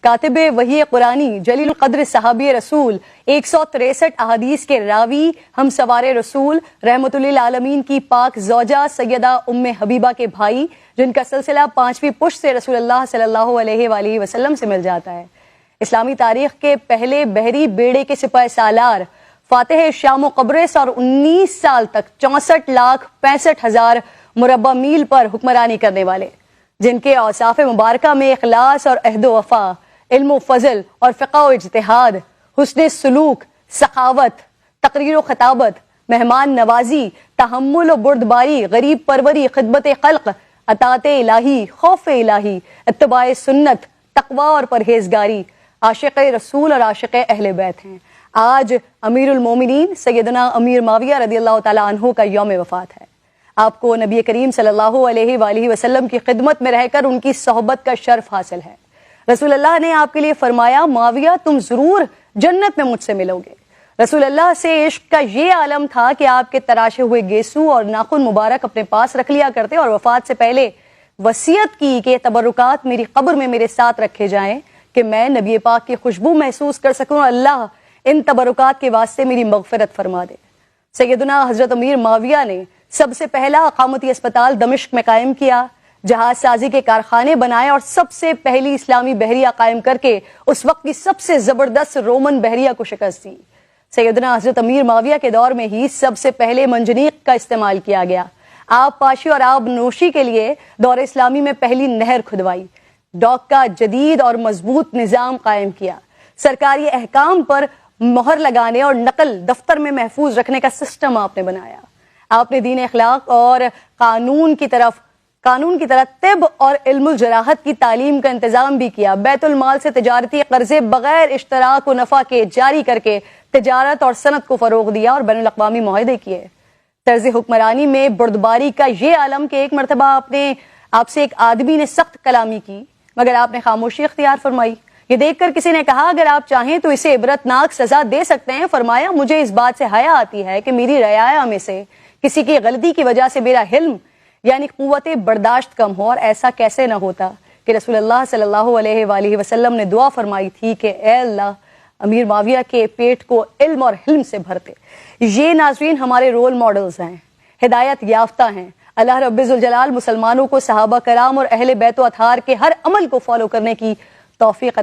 کاتب وحی قرآنی جلیل القدر صحابی رسول 163 احادیث کے راوی ہم سوار رسول رحمت للعالمین کی پاک زوجہ سیدہ ام حبیبہ کے بھائی، جن کا سلسلہ 5ویں پشت سے رسول اللہ صلی اللہ علیہ وآلہ وسلم سے مل جاتا ہے۔ اسلامی تاریخ کے پہلے بحری بیڑے کے سپاہ سالار، فاتح شام و قبرص اور 19 سال تک 64,65,000 مربع میل پر حکمرانی کرنے والے، جن کے اوصاف مبارکہ میں اخلاص اور عہد و وفا، علم و فضل اور فقہ و اجتہاد، حسن سلوک، سخاوت، تقریر و خطابت، مہمان نوازی، تحمل و بردباری، غریب پروری، خدمت خلق، اطاعت الہی، خوف الہی، اتباع سنت، تقوی اور پرہیزگاری، عاشق رسول اور عاشق اہل بیت ہیں۔ آج امیر المومنین سیدنا امیر معاویہ رضی اللہ تعالیٰ عنہ کا یوم وفات ہے۔ آپ کو نبی کریم صلی اللہ علیہ وآلہ وسلم کی خدمت میں رہ کر ان کی صحبت کا شرف حاصل ہے۔ رسول اللہ نے آپ کے لیے فرمایا، معاویہ تم ضرور جنت میں مجھ سے ملو گے۔ رسول اللہ سے عشق کا یہ عالم تھا کہ آپ کے تراشے ہوئے گیسو اور ناخن مبارک اپنے پاس رکھ لیا کرتے اور وفات سے پہلے وصیت کی کہ یہ تبرکات میری قبر میں میرے ساتھ رکھے جائیں کہ میں نبی پاک کی خوشبو محسوس کر سکوں، اور اللہ ان تبرکات کے واسطے میری مغفرت فرما دے۔ سیدنا حضرت امیر معاویہ نے سب سے پہلا اقامتی اسپتال دمشق میں قائم کیا، جہاز سازی کے کارخانے بنائے اور سب سے پہلی اسلامی بحریہ قائم کر کے اس وقت کی سب سے زبردست رومن بحریہ کو شکست دی۔ سیدنا حضرت امیر معاویہ کے دور میں ہی سب سے پہلے منجنیق کا استعمال کیا گیا۔ آب پاشی اور آب نوشی کے لیے دور اسلامی میں پہلی نہر کھدوائی، ڈاک کا جدید اور مضبوط نظام قائم کیا، سرکاری احکام پر مہر لگانے اور نقل دفتر میں محفوظ رکھنے کا سسٹم آپ نے بنایا۔ آپ نے دین اخلاق اور قانون کی طرح طب اور علم الجراحت کی تعلیم کا انتظام بھی کیا۔ بیت المال سے تجارتی قرضے بغیر اشتراک و نفع کے جاری کر کے تجارت اور صنعت کو فروغ دیا اور بین الاقوامی معاہدے کیے۔ طرز حکمرانی میں بردباری کا یہ عالم کہ ایک مرتبہ آپ سے ایک آدمی نے سخت کلامی کی، مگر آپ نے خاموشی اختیار فرمائی۔ یہ دیکھ کر کسی نے کہا، اگر آپ چاہیں تو اسے عبرتناک سزا دے سکتے ہیں۔ فرمایا، مجھے اس بات سے حیا آتی ہے کہ میری رعایا میں سے کسی کی غلطی کی وجہ سے میرا حلم یعنی قوت برداشت کم ہو، اور ایسا کیسے نہ ہوتا کہ رسول اللہ صلی اللہ علیہ وآلہ وسلم نے دعا فرمائی تھی کہ اے اللہ امیر معاویہ کے پیٹ کو علم اور حلم سے بھرتے۔ یہ ناظرین ہمارے رول ماڈلز ہیں، ہدایت یافتہ ہیں۔ اللہ رب ذوالجلال مسلمانوں کو صحابہ کرام اور اہل بیت و اطہار کے ہر عمل کو فالو کرنے کی توفیق عطا